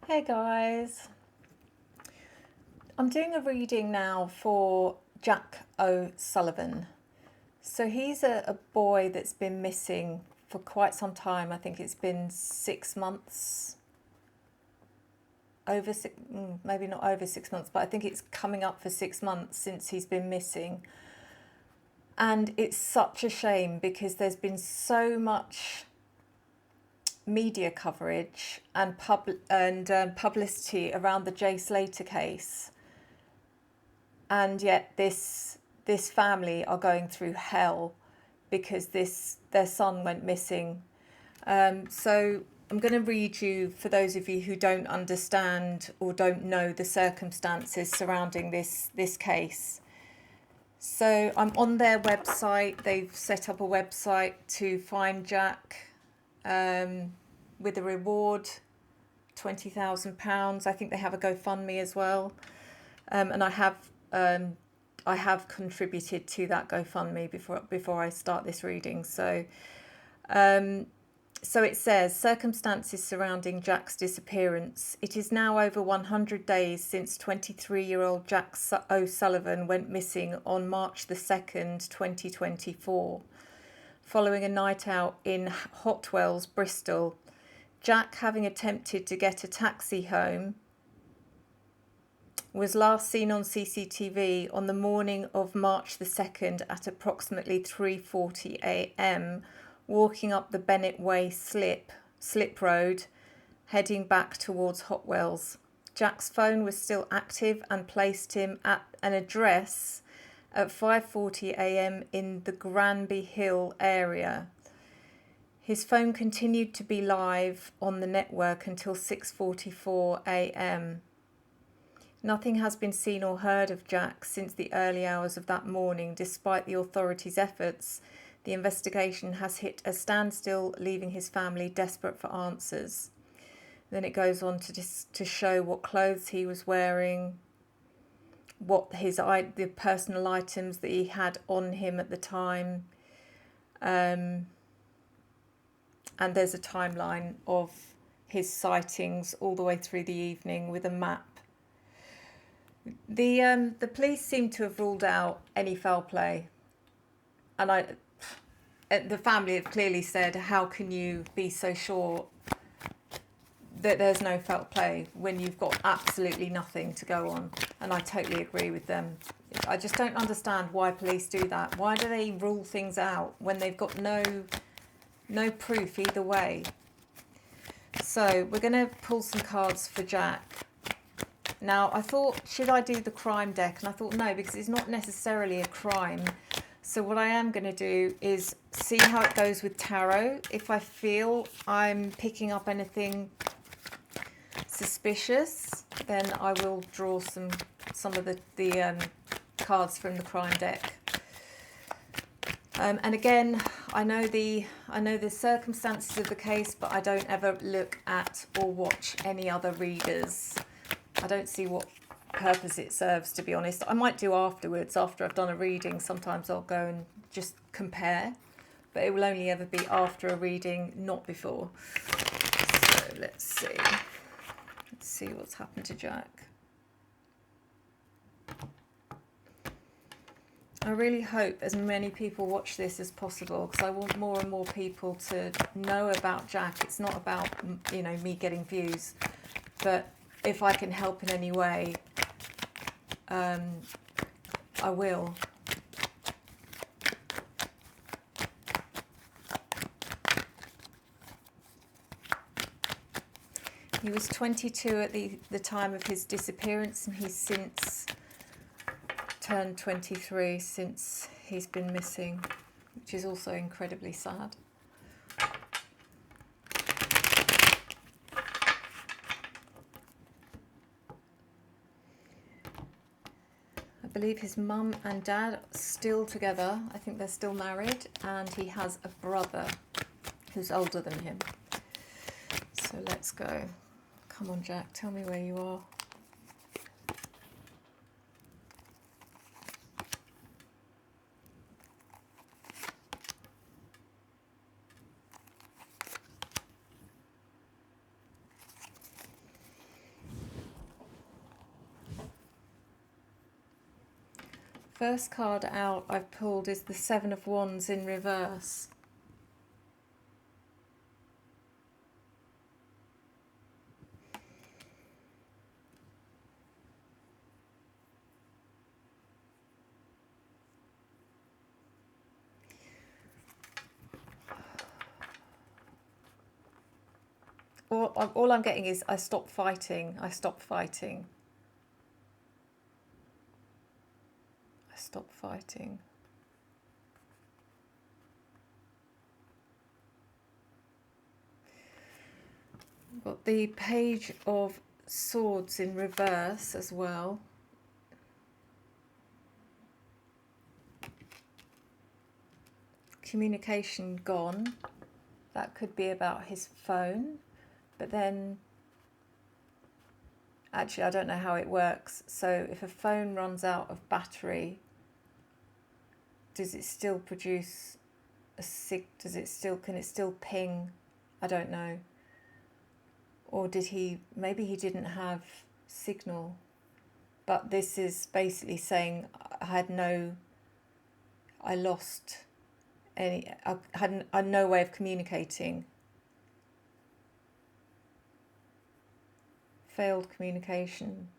Hey guys, I'm doing a reading now for Jack O'Sullivan. So he's a boy that's been missing for quite some time. I think it's been 6 months, maybe not over 6 months, but I think it's coming up for 6 months since he's been missing. And it's such a shame because there's been so much media coverage and publicity around the Jay Slater case, and yet this family are going through hell because their son went missing. So I'm going to read you, for those of you who don't understand or don't know the circumstances surrounding this case. So I'm on their website. They've set up a website to find Jack, with a reward, £20,000. I think they have a GoFundMe as well, and I have contributed to that GoFundMe before I start this reading. So it says, circumstances surrounding Jack's disappearance. It is now over 100 days since 23-year-old Jack O'Sullivan went missing on March the 2nd, 2024. Following a night out in Hotwells, Bristol, Jack, having attempted to get a taxi home, was last seen on CCTV on the morning of March the 2nd at approximately 3:40 a.m, walking up the Bennett Way slip road, heading back towards Hotwells. Jack's phone was still active and placed him at an address at 5:40 a.m. in the Granby Hill area. His phone continued to be live on the network until 6:44 a.m. Nothing has been seen or heard of Jack since the early hours of that morning. Despite the authorities' efforts, the investigation has hit a standstill, leaving his family desperate for answers. Then it goes on to show what clothes he was wearing, what the personal items that he had on him at the time, and there's a timeline of his sightings all the way through the evening with a map. The police seem to have ruled out any foul play, and the family have clearly said, how can you be so sure that there's no foul play when you've got absolutely nothing to go on? And I totally agree with them. I just don't understand why police do that. Why do they rule things out when they've got no proof either way? So we're going to pull some cards for Jack. Now, I thought, should I do the crime deck? And I thought no, because it's not necessarily a crime. So what I am going to do is see how it goes with tarot. If I feel I'm picking up anything suspicious, then I will draw some of the cards from the crime deck. And again, I know the circumstances of the case, but I don't ever look at or watch any other readers. I don't see what purpose it serves, to be honest. I might do afterwards, after I've done a reading. Sometimes I'll go and just compare, but it will only ever be after a reading, not before. So let's see what's happened to Jack. I really hope as many people watch this as possible, because I want more and more people to know about Jack. It's not about, me getting views, but if I can help in any way, I will. He was 22 at the time of his disappearance, and he's since turned 23 since he's been missing, which is also incredibly sad. I believe his mum and dad are still together. I think they're still married, and he has a brother who's older than him. So let's go. Come on, Jack, tell me where you are. first card out I've pulled is the Seven of Wands in reverse. All I'm getting is I stopped fighting, I stopped fighting. I stopped fighting. Got the Page of Swords in reverse as well. Communication gone. That could be about his phone. But then, actually, I don't know how it works. So if a phone runs out of battery, does it still produce a can it still ping? I don't know. Or maybe he didn't have signal. But this is basically saying I lost I had no way of communicating. Failed communication.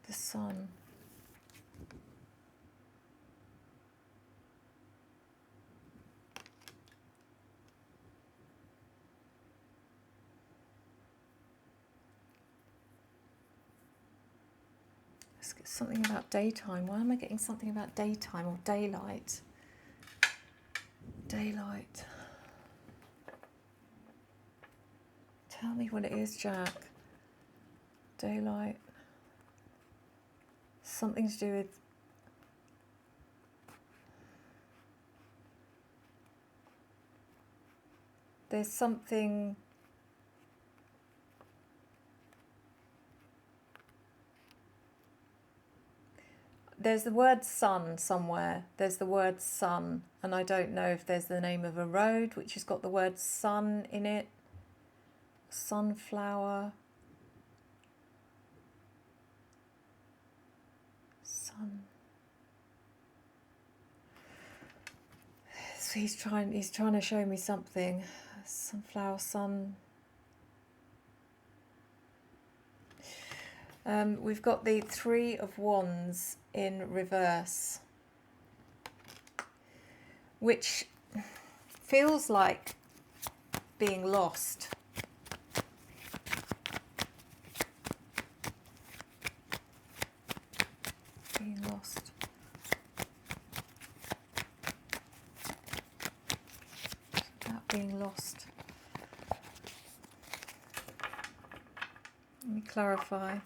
The Sun. Let's get something about daytime. Why am I getting something about daytime or daylight? Daylight. Tell me what it is, Jack. Daylight. Something to do with... There's something... There's the word sun somewhere. There's the word sun. And I don't know if there's the name of a road which has got the word sun in it. Sunflower. Sun. So he's trying to show me something. Sunflower, sun. We've got the Three of Wands in reverse, which feels like being lost. Being lost. It's about being lost. Let me clarify.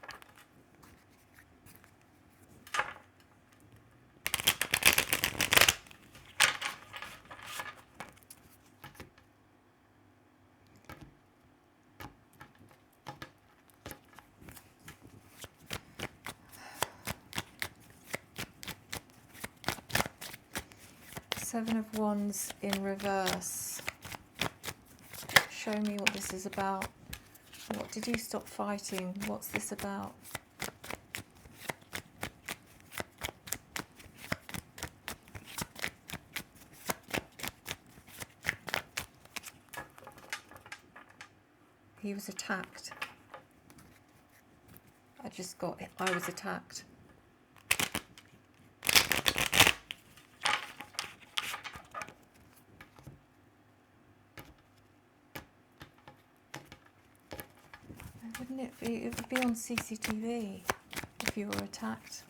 Seven of Wands in reverse. Show me what this is about. What did you stop fighting? What's this about? He was attacked. I just got it. I was attacked. Wouldn't it be? It would be on CCTV if you were attacked.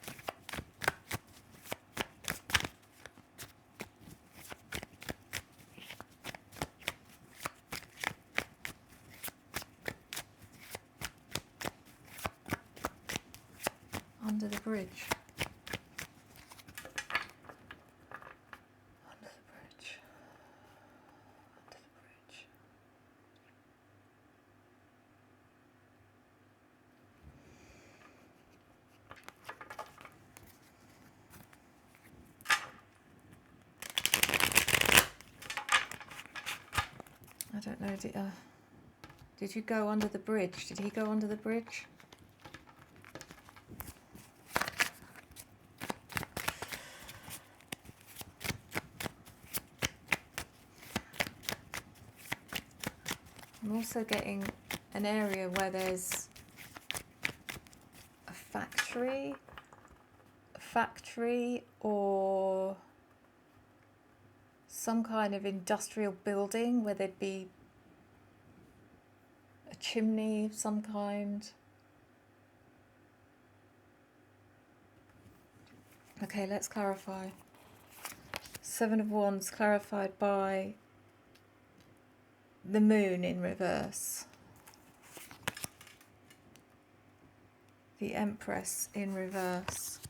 Under the bridge. Under the bridge. Under the bridge. I don't know, did you go under the bridge? Did he go under the bridge? I'm also getting an area where there's a factory or some kind of industrial building where there'd be a chimney of some kind. Okay, let's clarify. Seven of Wands clarified by the Moon in reverse. The Empress in reverse.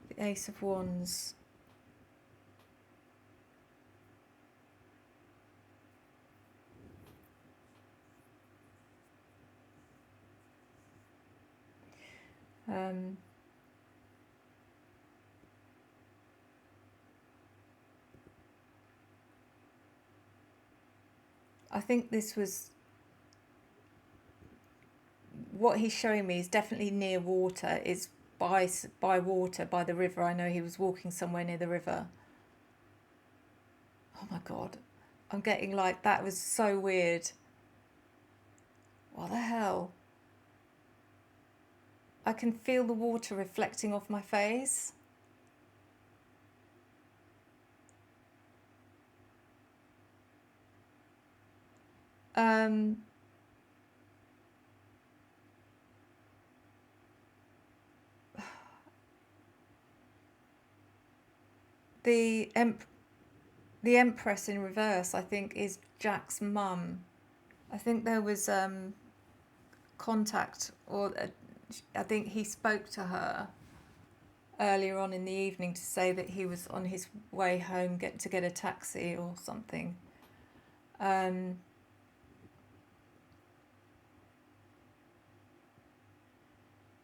The Ace of Wands. I think this was, what he's showing me is definitely near water, is by water, by the river. I know he was walking somewhere near the river. Oh my God, I'm getting like, that was so weird. What the hell? I can feel the water reflecting off my face. The Empress in reverse, I think, is Jack's mum. I think there was contact, or I think he spoke to her earlier on in the evening to say that he was on his way home to get a taxi or something.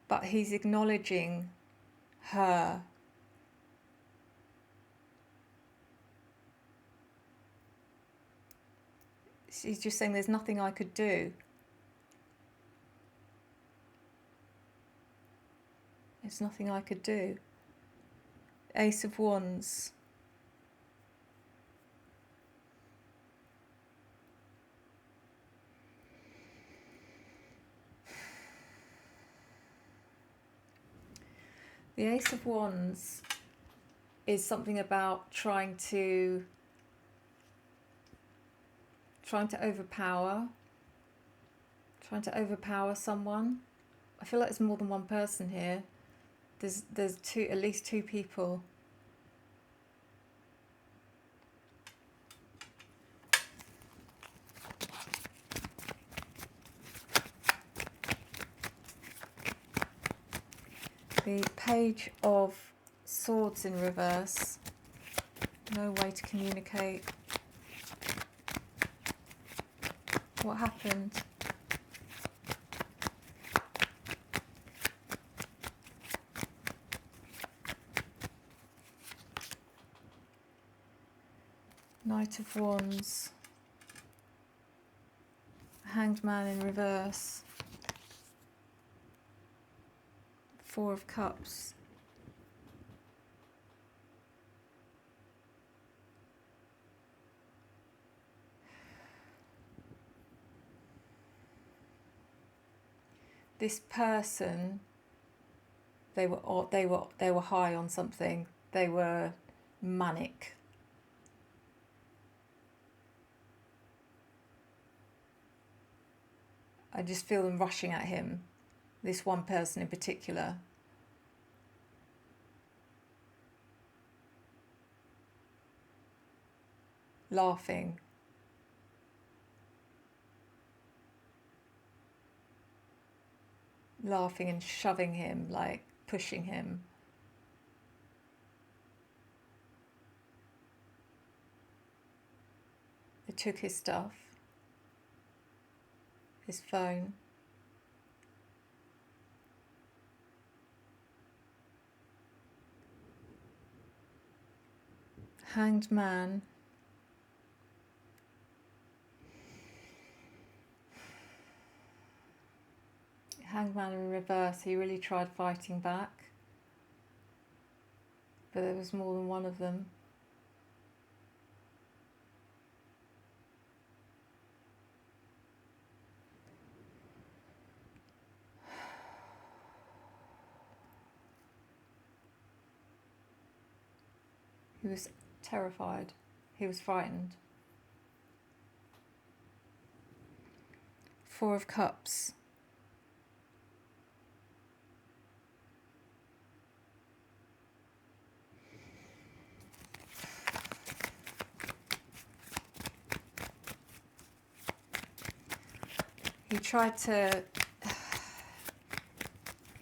But he's acknowledging her. He's just saying there's nothing I could do. There's nothing I could do. Ace of Wands. The Ace of Wands is something about trying to overpower someone. I feel like there's more than one person here. There's at least two people. The Page of Swords in reverse. No way to communicate. What happened? Knight of Wands. Hanged Man in reverse. Four of Cups. This person, they were high on something. They were manic. I just feel them rushing at him. This one person in particular. Laughing. Laughing and shoving him, like pushing him. They took his stuff. His phone. Hanged Man. Hanged Man in reverse. He really tried fighting back, but there was more than one of them. He was terrified. He was frightened. 4 of Cups.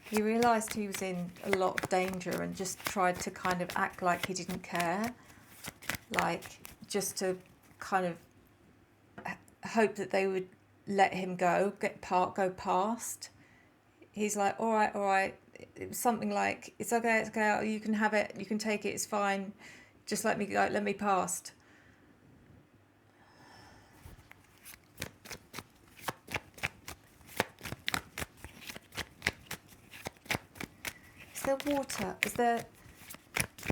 He realised he was in a lot of danger and just tried to kind of act like he didn't care. Like, just to kind of hope that they would let him go past. He's like, all right. It was something like, it's okay, you can have it, you can take it, it's fine. Just let me go, let me past. Is there water? I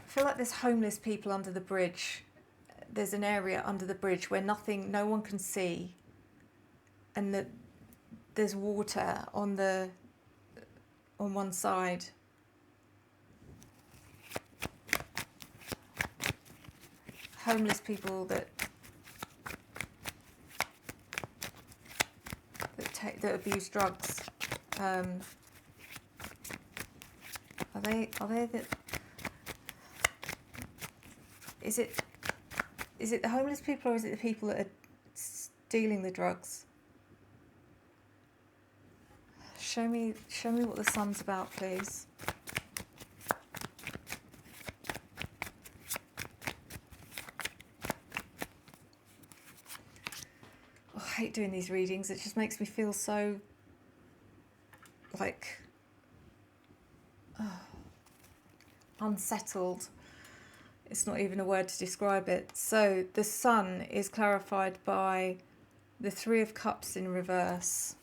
feel like there's homeless people under the bridge. There's an area under the bridge where no one can see, and there's water on one side. Homeless people that abuse drugs. Are they the? Is it the homeless people, or is it the people that are stealing the drugs? Show me what the sun's about, please. Oh, I hate doing these readings. It just makes me feel so like unsettled. It's not even a word to describe it. So the sun is clarified by the 3 of Cups in reverse.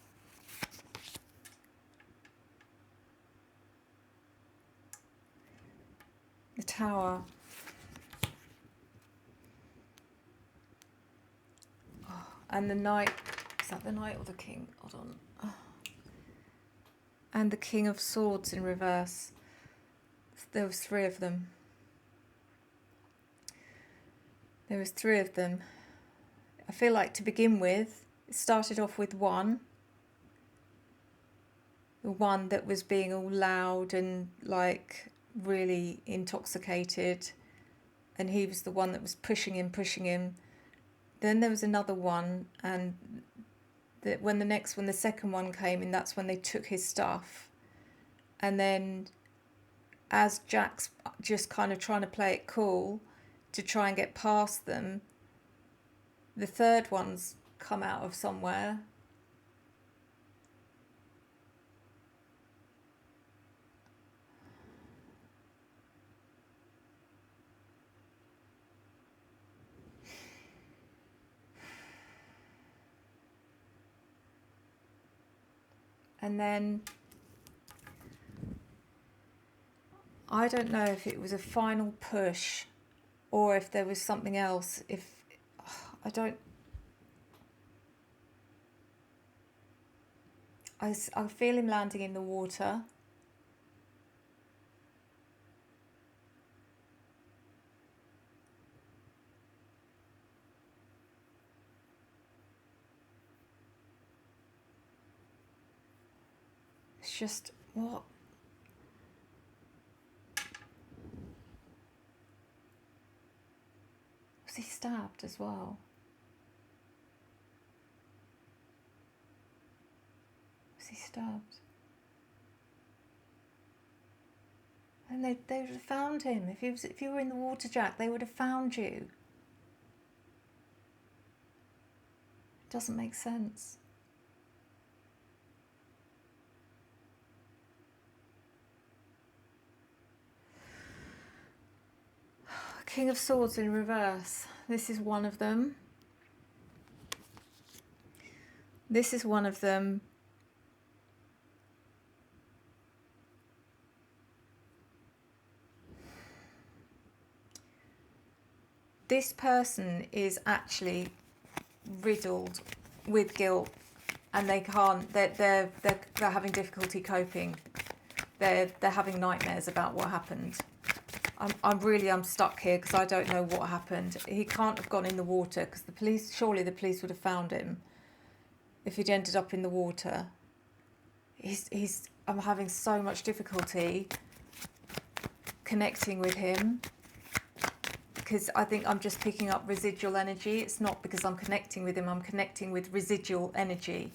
The Tower. Oh, and the Knight. Is that the Knight or the King? Hold on. Oh. And the King of Swords in reverse. There was 3 of them. There was 3 of them. I feel like to begin with, it started off with 1. The one that was being all loud and like really intoxicated, and he was the one that was pushing him. Then there was another one, and when the second one came in, that's when they took his stuff. And then as Jack's just kind of trying to play it cool to try and get past them, the third one's come out of somewhere. And then I don't know if it was a final push or if there was something else. I feel him landing in the water. It's just, what? Was he stabbed as well? Was he stabbed? And they would have found him. If you were in the water, Jack, they would have found you. It doesn't make sense. King of Swords in reverse. This is one of them. This is one of them. This person is actually riddled with guilt, and they can't. They're having difficulty coping. They're having nightmares about what happened. I'm stuck here because I don't know what happened. He can't have gone in the water because surely the police would have found him if he'd ended up in the water. I'm having so much difficulty connecting with him because I think I'm just picking up residual energy. It's not because I'm connecting with him, I'm connecting with residual energy.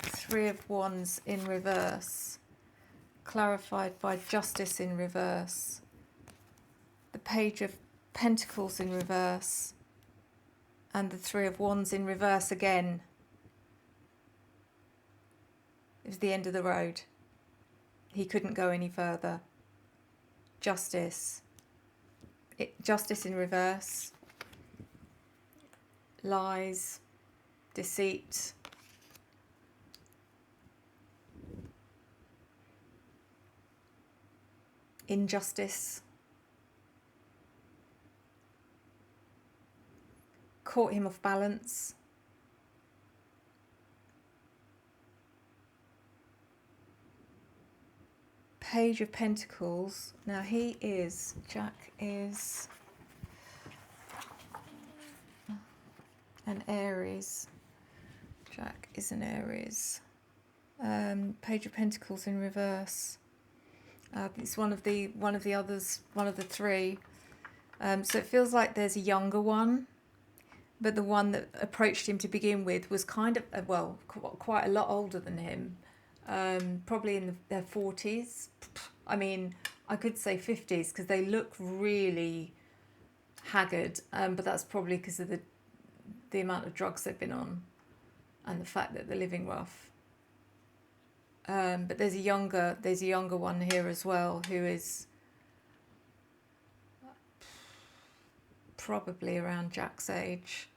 Three of Wands in reverse, clarified by Justice in reverse. The Page of Pentacles in reverse, and the Three of Wands in reverse again. It was the end of the road. He couldn't go any further. Justice. Justice in reverse. Lies. Deceit. Injustice. Caught him off balance. Page of Pentacles. Now Jack is an Aries. Jack is an Aries. Page of Pentacles in reverse. It's one of the others, one of the three. So it feels like there's a younger one, but the one that approached him to begin with was kind of, quite a lot older than him. Probably in their 40s. I mean, I could say 50s because they look really haggard, but that's probably because of the amount of drugs they've been on and the fact that they're living rough. But there's a younger one here as well who is probably around Jack's age.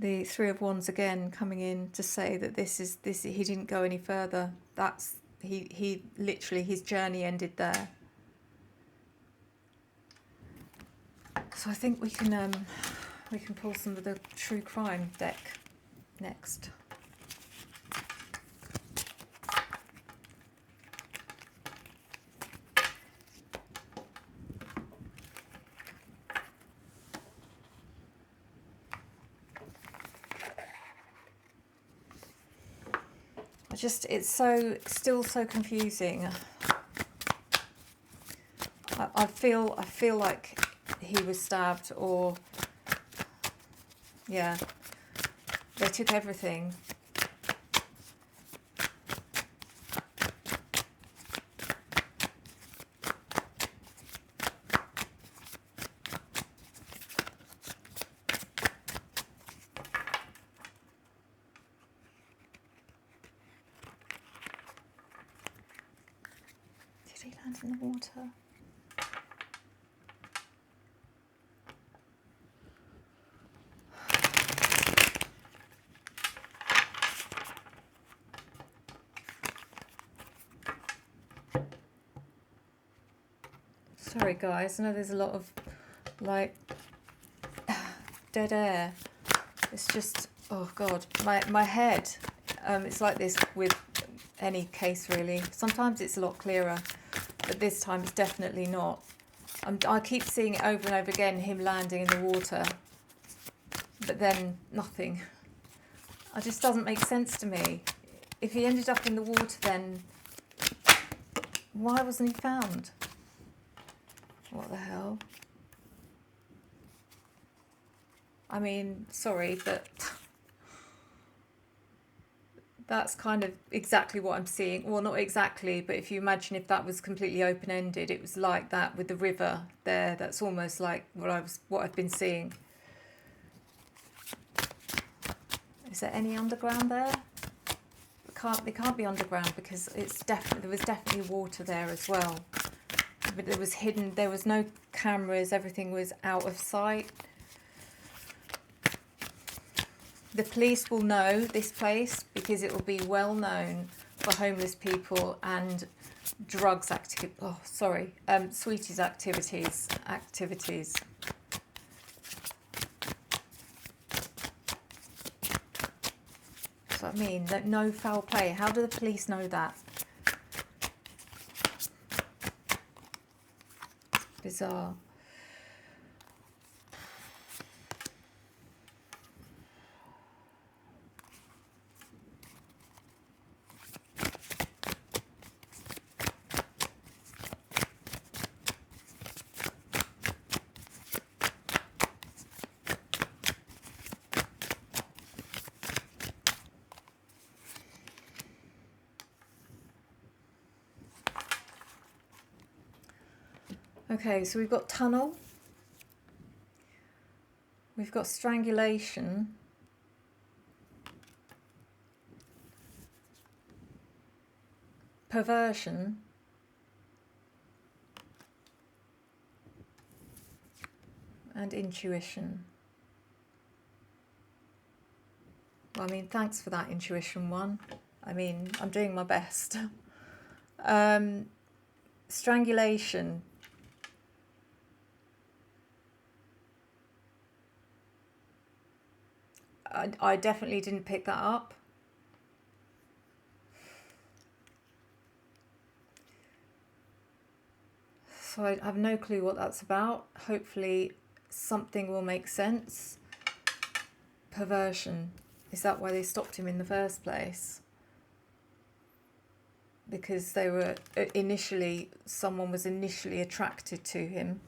The Three of Wands again coming in to say that he didn't go any further. He literally, his journey ended there. So I think we can pull some of the true crime deck next. It's still so confusing. I feel like he was stabbed, or yeah, they took everything. Did he land in the water? Sorry guys, I know there's a lot of like dead air. It's just, oh god, my head, it's like this with any case really. Sometimes it's a lot clearer, but this time it's definitely not. I keep seeing it over and over again, him landing in the water, but then nothing. It just doesn't make sense to me. If he ended up in the water, then why wasn't he found? What the hell? I mean, sorry, but that's kind of exactly what I'm seeing. Well, not exactly, but if you imagine if that was completely open-ended, it was like that with the river there. That's almost like what I've been seeing. Is there any underground there? It can't be underground because there was definitely water there as well. But it was hidden. There was no cameras. Everything was out of sight. The police will know this place because it will be well known for homeless people and drugs sweeties activities. That's what I mean, no foul play. How do the police know that? It's bizarre. Okay, so we've got tunnel, we've got strangulation, perversion, and intuition. Well, I mean, thanks for that intuition one. I mean, I'm doing my best. Strangulation. I definitely didn't pick that up. So I have no clue what that's about. Hopefully something will make sense. Perversion. Is that why they stopped him in the first place? Because they were someone was initially attracted to him.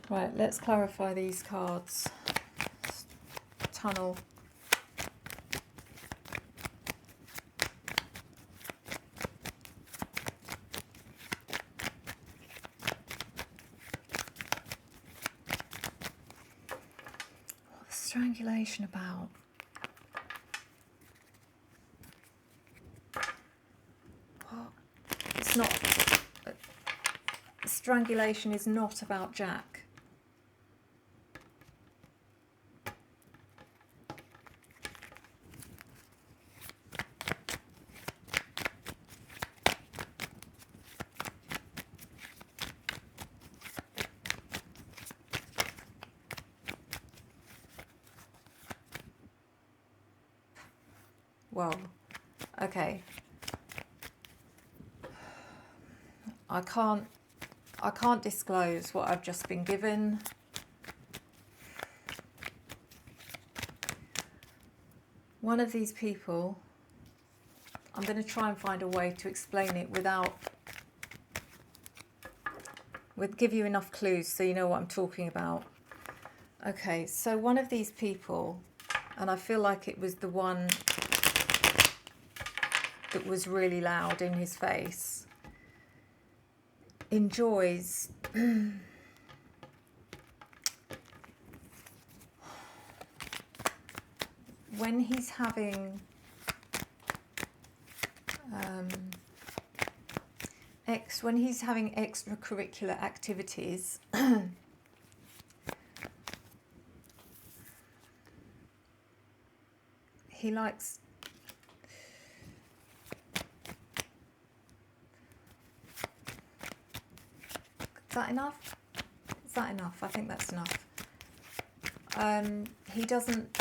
Right, let's clarify these cards. Tunnel. What's strangulation about? What? It's not. Strangulation is not about Jack. Well, okay. I can't disclose what I've just been given. One of these people, I'm going to try and find a way to explain it give you enough clues so you know what I'm talking about. Okay, so one of these people, and I feel like it was the one that was really loud in his face, enjoys when he's having extracurricular activities. He likes Is that enough? Is that enough? I think that's enough. He doesn't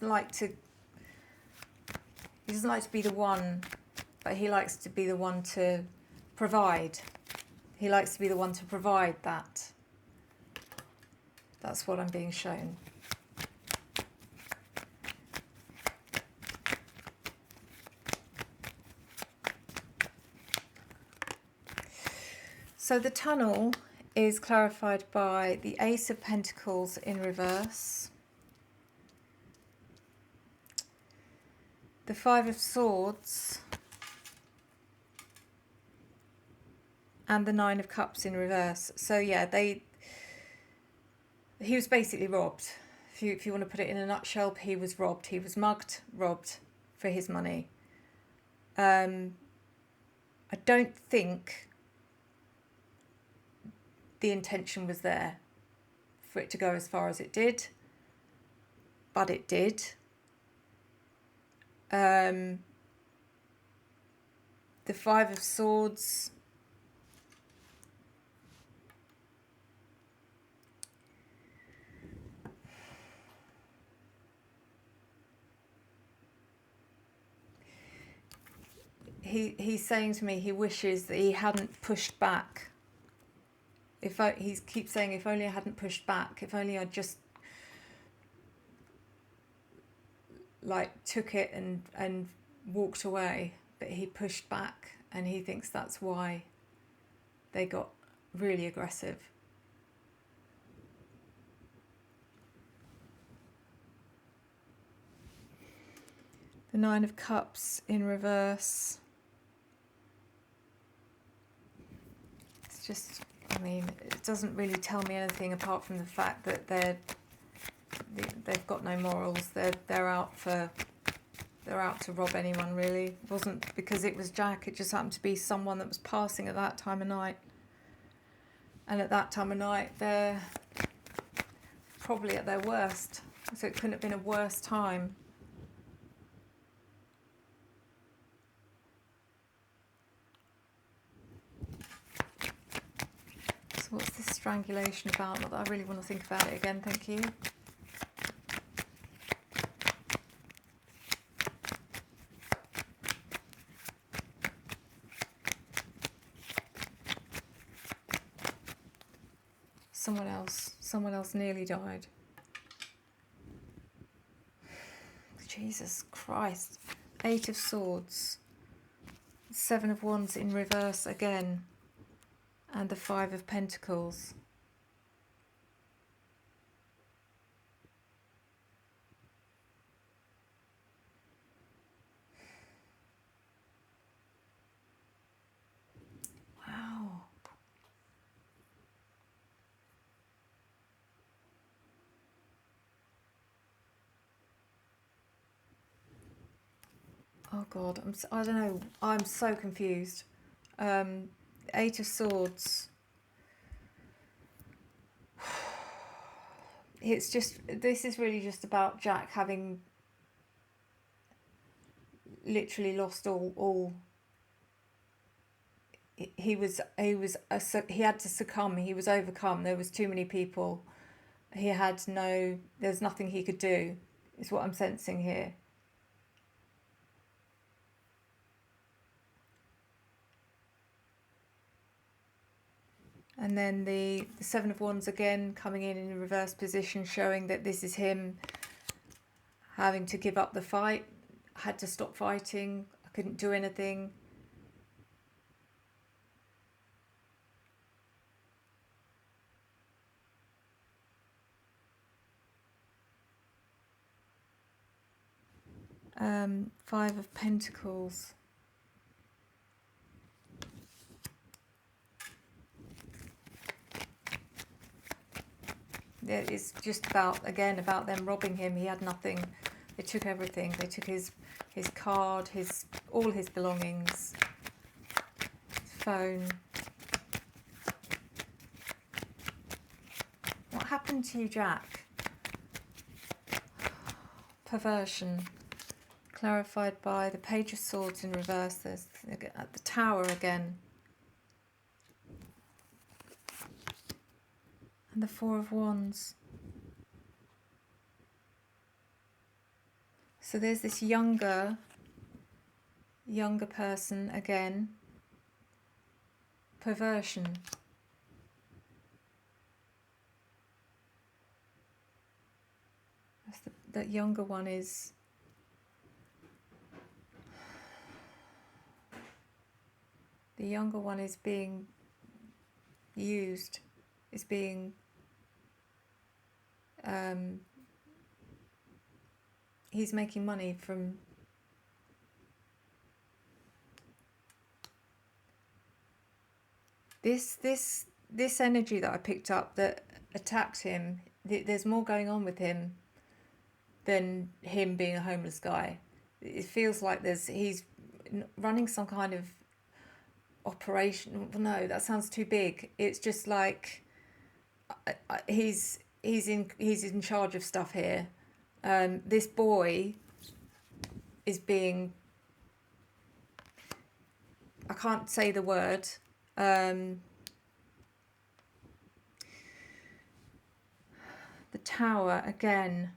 like to be the one, but he likes to be the one to provide. He likes to be the one to provide that. That's what I'm being shown. So the tunnel is clarified by the Ace of Pentacles in reverse, the Five of Swords, and the Nine of Cups in reverse. So yeah, he was basically robbed. If you want to put it in a nutshell, he was robbed. He was mugged, robbed for his money. I don't think the intention was there for it to go as far as it did, but it did. The Five of Swords, he's saying to me he wishes that he hadn't pushed back. He keeps saying, if only I hadn't pushed back, if only I just like took it and walked away. But he pushed back, and he thinks that's why they got really aggressive. The Nine of Cups in reverse. It's just, I mean, it doesn't really tell me anything apart from the fact that they've got no morals. They're out to rob anyone, really. It wasn't because it was Jack, it just happened to be someone that was passing at that time of night. And at that time of night, they're probably at their worst. So it couldn't have been a worse time. So what's this strangulation about? Not that I really want to think about it again, thank you. Someone else nearly died. Jesus Christ. Eight of Swords. Seven of Wands in reverse again. And the Five of Pentacles. Wow. Oh God, I don't know. I'm so confused. Eight of Swords. It's just, this is really just about Jack having literally lost all. He had to succumb. He was overcome. There was too many people. There's nothing he could do, is what I'm sensing here. And then the Seven of Wands again coming in a reverse position, showing that this is him having to give up the fight. I had to stop fighting. I couldn't do anything. Five of Pentacles. It's just about them robbing him. He had nothing. They took everything. They took his card, all his belongings, his phone. What happened to you, Jack? Perversion. Clarified by the Page of Swords in reverse. There's at the Tower again. And the Four of Wands. So there's this younger person again. Perversion. That younger one is... The younger one is being used, is being he's making money from this energy that I picked up that attacked him. There's more going on with him than him being a homeless guy. It feels like he's running some kind of operation. No, that sounds too big. It's just like he's in charge of stuff here. This boy is being, I can't say the word. The Tower again.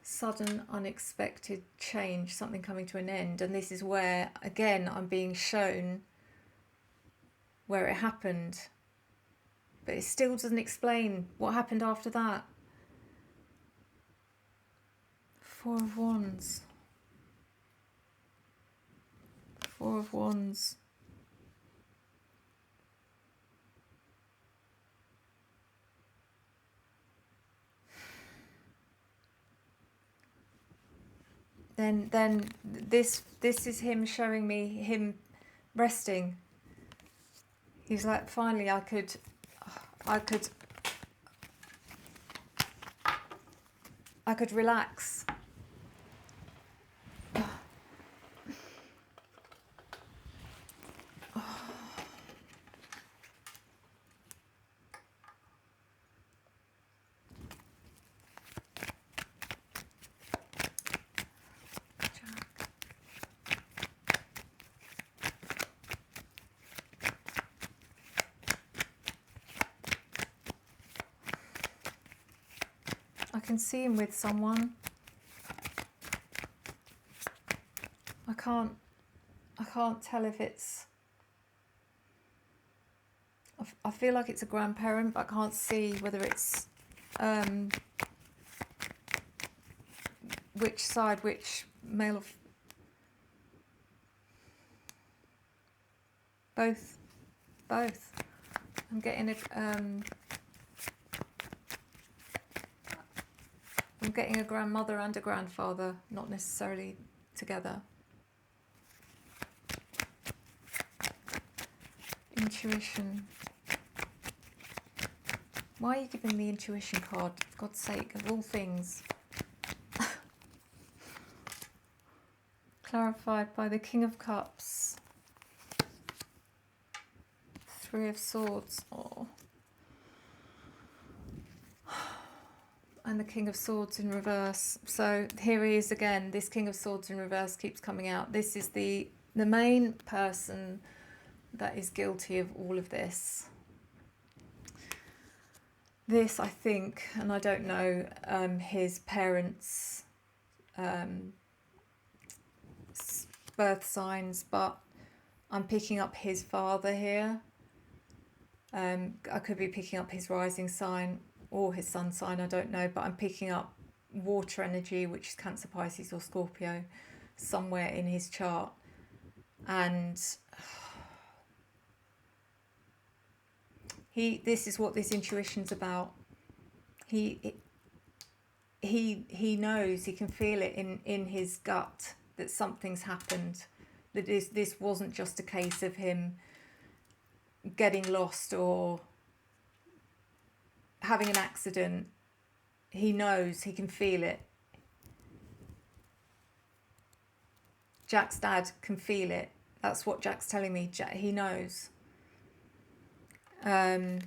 Sudden, unexpected change, something coming to an end. And this is where, again, I'm being shown where it happened. But it still doesn't explain what happened after that. Four of Wands. Four of Wands. Then this is him showing me him resting. He's like, finally I could relax. I can see him with someone. I can't tell if it's, I feel like it's a grandparent, but I can't see whether it's which side, which male of both. I'm getting a grandmother and a grandfather, not necessarily together. Intuition. Why are you giving me intuition card? For God's sake, of all things. Clarified by the King of Cups. Three of Swords. Oh. And the King of Swords in reverse. So here he is again. This King of Swords in reverse keeps coming out. This is the main person that is guilty of all of this. This, I think, and I don't know his parents' birth signs, but I'm picking up his father here. I could be picking up his rising sign or his sun sign, I don't know, but I'm picking up water energy, which is Cancer, Pisces or Scorpio, somewhere in his chart. And this is what this intuition's about. He knows, he can feel it in his gut that something's happened, that this wasn't just a case of him getting lost or having an accident. He knows, he can feel it. Jack's dad can feel it. That's what Jack's telling me. He knows. The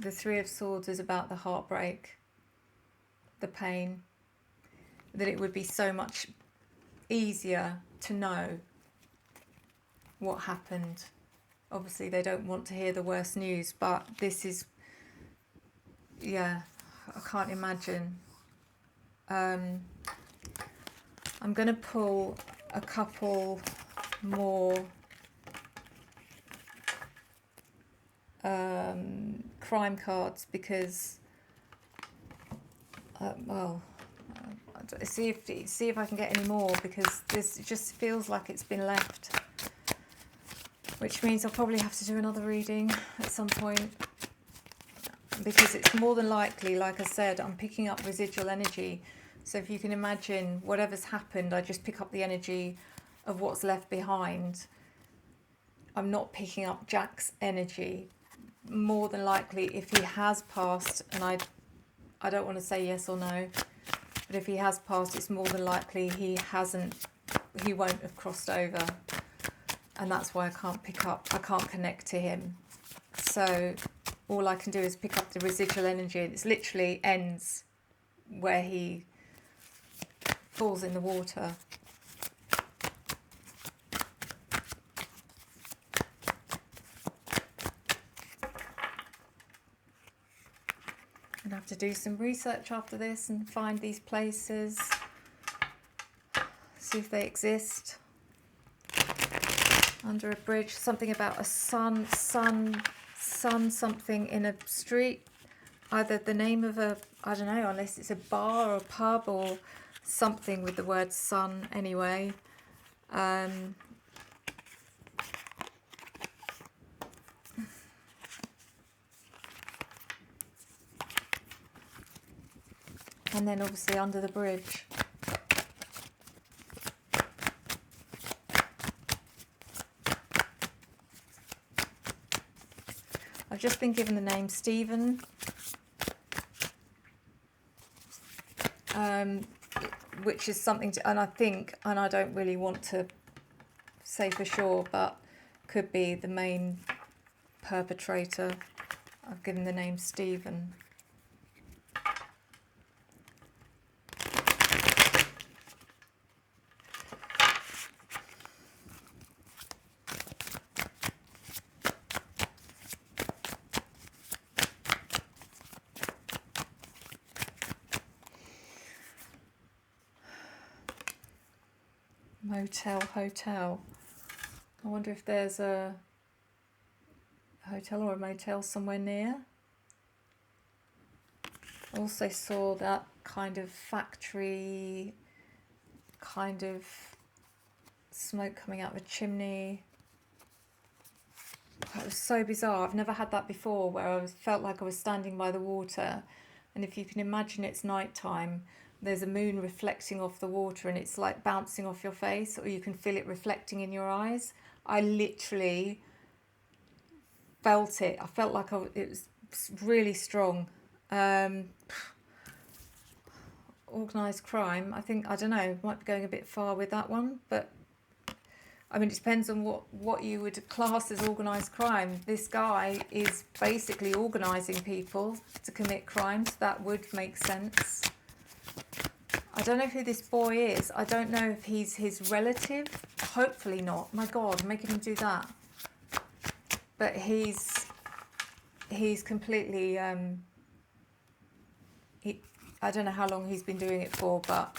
Three of Swords is about the heartbreak, the pain, that it would be so much easier to know what happened. Obviously they don't want to hear the worst news, but this is, yeah, I can't imagine. I'm going to pull a couple more crime cards because see if I can get any more, because this just feels like it's been left, which means I'll probably have to do another reading at some point, because it's more than likely, like I said, I'm picking up residual energy. So if you can imagine, whatever's happened, I just pick up the energy of what's left behind. I'm not picking up Jack's energy. More than likely, if he has passed, and I don't want to say yes or no, but if he has passed, it's more than likely he he won't have crossed over, and that's why I can't connect to him. So all I can do is pick up the residual energy, and it literally ends where he falls in the water. I'm gonna have to do some research after this and find these places, see if they exist. Under a bridge, something about a sun something in a street, either the name of a, I don't know, unless it's a bar or a pub or something with the word sun anyway. And then obviously under the bridge. I've just been given the name Stephen, which is something to, and I don't really want to say for sure, but could be the main perpetrator. I've given the name Stephen. Motel, hotel. I wonder if there's a hotel or a motel somewhere near. I also saw that kind of factory, kind of smoke coming out of a chimney. It was so bizarre. I've never had that before, where I felt like I was standing by the water, and if you can imagine it's nighttime, there's a moon reflecting off the water and it's like bouncing off your face, or you can feel it reflecting in your eyes. I literally felt it. I felt like it was really strong. Organised crime, I don't know, might be going a bit far with that one, but I mean, it depends on what you would class as organised crime. This guy is basically organising people to commit crimes. That would make sense. I don't know who this boy is. I don't know if he's his relative. Hopefully not. My God, making him do that. But he's completely. I don't know how long he's been doing it for, but.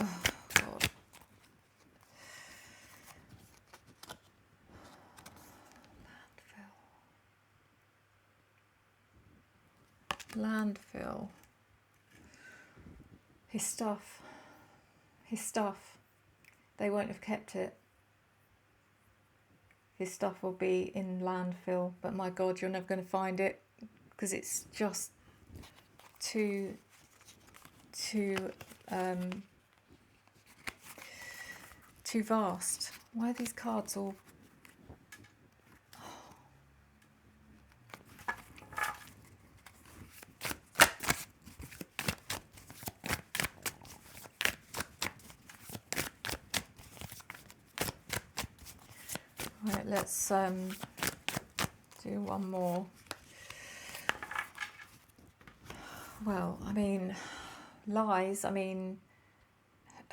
Oh God. Landfill. His stuff. They won't have kept it. His stuff will be in landfill, but my God, you're never going to find it because it's just too vast. Why are these cards all? Right, let's do one more. Well, I mean, lies. I mean,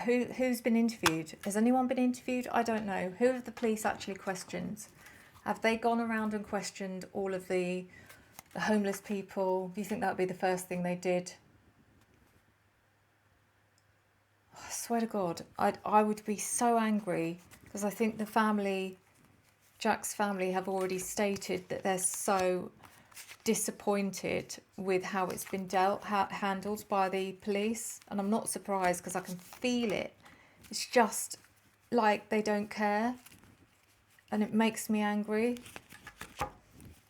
who's been interviewed? Has anyone been interviewed? I don't know. Who have the police actually questioned? Have they gone around and questioned all of the homeless people? Do you think that would be the first thing they did? I swear to God, I would be so angry because I think the family, Jack's family, have already stated that they're so disappointed with how it's been handled by the police, and I'm not surprised because I can feel it. It's just like they don't care, and it makes me angry.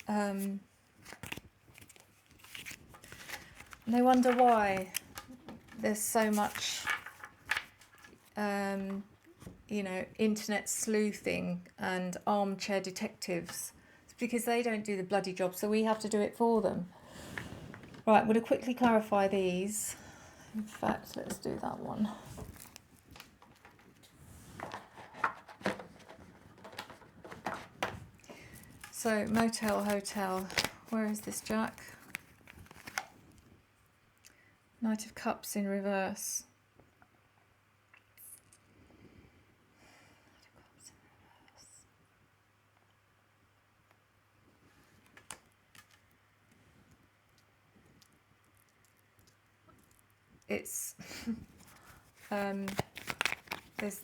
They wonder why there's so much internet sleuthing and armchair detectives. It's because they don't do the bloody job, so we have to do it for them. Right, I'm going to quickly clarify these. In fact, let's do that one. So, motel, hotel. Where is this Jack? Knight of Cups in reverse. It's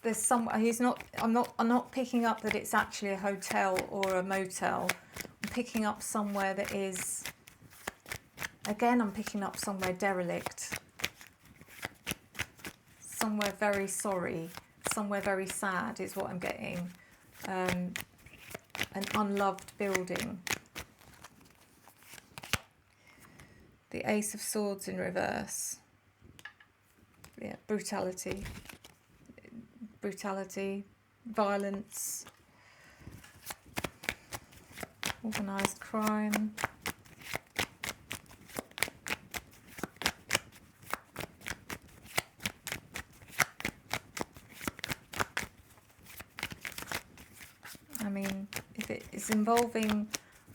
there's some, he's not, I'm not picking up that it's actually a hotel or a motel. I'm picking up somewhere that is, again, I'm picking up somewhere derelict, somewhere very sorry, somewhere very sad is what I'm getting. An unloved building. The Ace of Swords in reverse. Yeah, brutality, violence, organised crime. I mean, if it is involving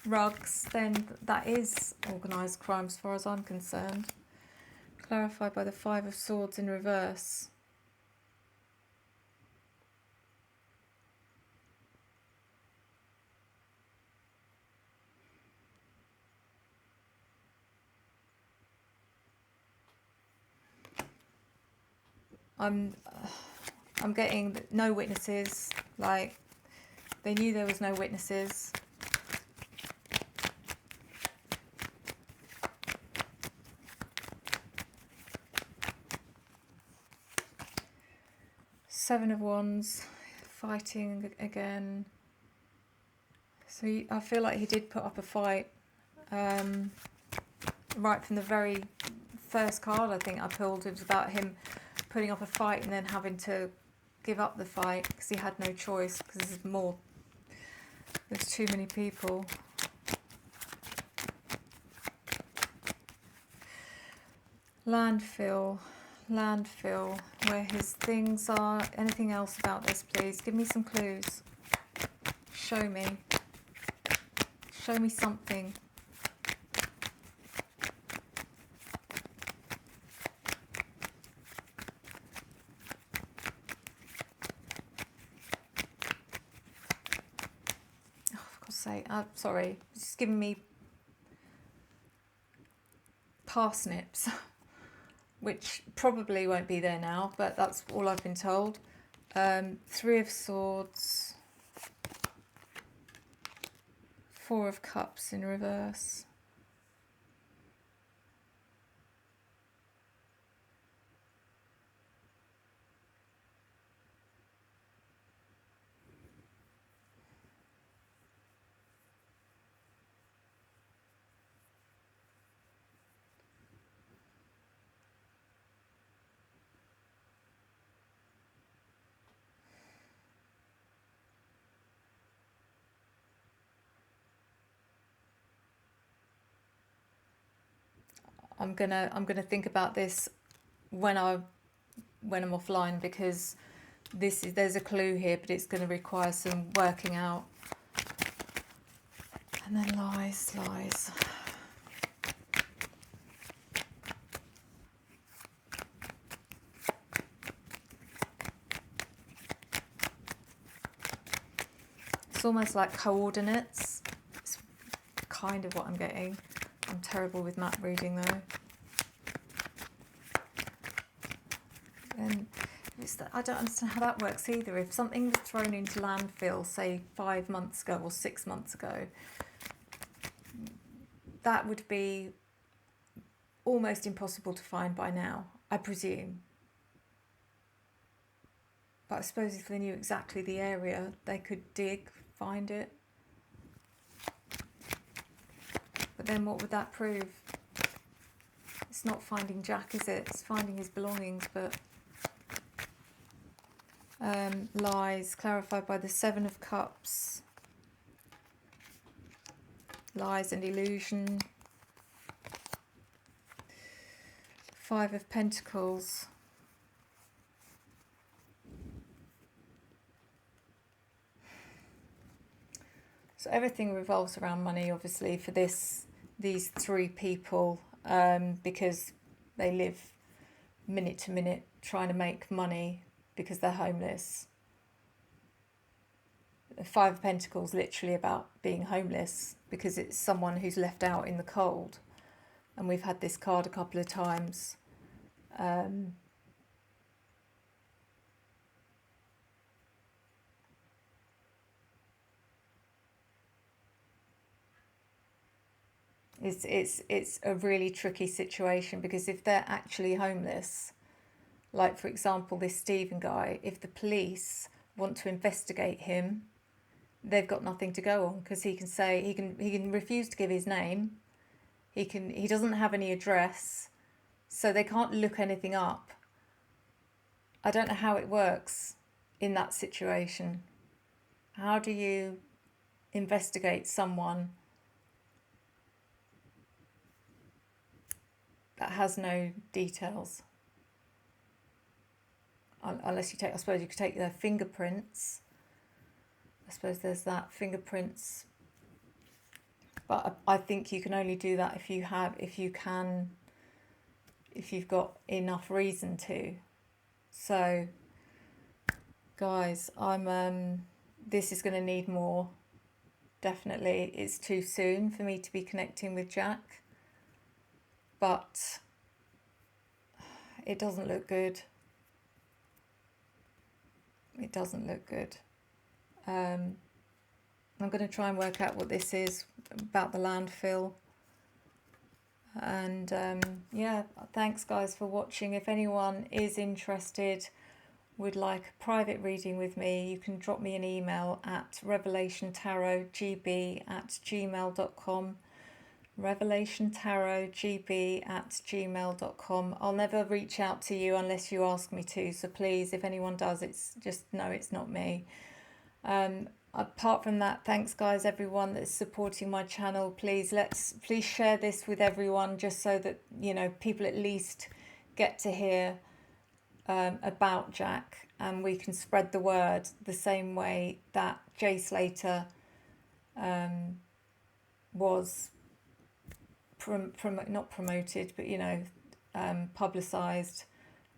rugs, then that is organised crime as far as I'm concerned. Clarified by the Five of Swords in reverse. I'm getting no witnesses, like they knew there was no witnesses. Seven of Wands, fighting again. So I feel like he did put up a fight right from the very first card I think I pulled. It was about him putting up a fight and then having to give up the fight because he had no choice because there's too many people. Landfill, where his things are. Anything else about this, please? Give me some clues. Show me something. Oh, for God's sake, sorry, it's giving me parsnips. Which probably won't be there now, but that's all I've been told. Three of Swords, Four of Cups in reverse. I'm gonna think about this when I'm offline, because there's a clue here, but it's gonna require some working out. And then lies. It's almost like coordinates. It's kind of what I'm getting. I'm terrible with map reading though. And I don't understand how that works either. If something was thrown into landfill, say 5 months ago or 6 months ago, that would be almost impossible to find by now, I presume. But I suppose if they knew exactly the area, they could dig, find it. But then what would that prove? It's not finding Jack, is it? It's finding his belongings, but... lies, clarified by the Seven of Cups. Lies and illusion. Five of Pentacles. So everything revolves around money, obviously, for these three people, because they live minute to minute trying to make money because they're homeless. Five of Pentacles literally about being homeless because it's someone who's left out in the cold. And we've had this card a couple of times. It's a really tricky situation, because if they're actually homeless, like for example this Stephen guy, if the police want to investigate him, they've got nothing to go on, because he can say he can refuse to give his name. He doesn't have any address, so they can't look anything up. I don't know how it works in that situation. How do you investigate someone that has no details? Unless you take, I suppose you could take their fingerprints. I suppose there's that, fingerprints. But I think you can only do that if you've got enough reason to. So, guys, this is going to need more. Definitely, it's too soon for me to be connecting with Jack. But it doesn't look good. It doesn't look good. I'm going to try and work out what this is about the landfill. And yeah, thanks guys for watching. If anyone is interested, would like a private reading with me, you can drop me an email at revelationtarotgb@gmail.com. revelationtarotgb@gmail.com. I'll never reach out to you unless you ask me to, so please, if anyone does, it's just no, it's not me. Apart from that, thanks guys, everyone that's supporting my channel. Please share this with everyone, just so that, you know, people at least get to hear about Jack, and we can spread the word the same way that Jay Slater was not promoted, but, you know, publicised.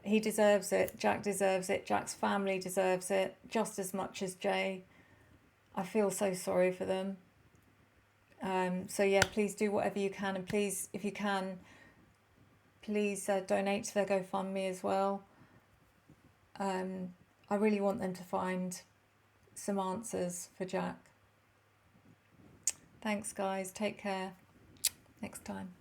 He deserves it. Jack deserves it. Jack's family deserves it just as much as Jay. I feel so sorry for them. So yeah, please do whatever you can, and please, if you can, please donate to their GoFundMe as well. I really want them to find some answers for Jack. Thanks guys, take care. Next time.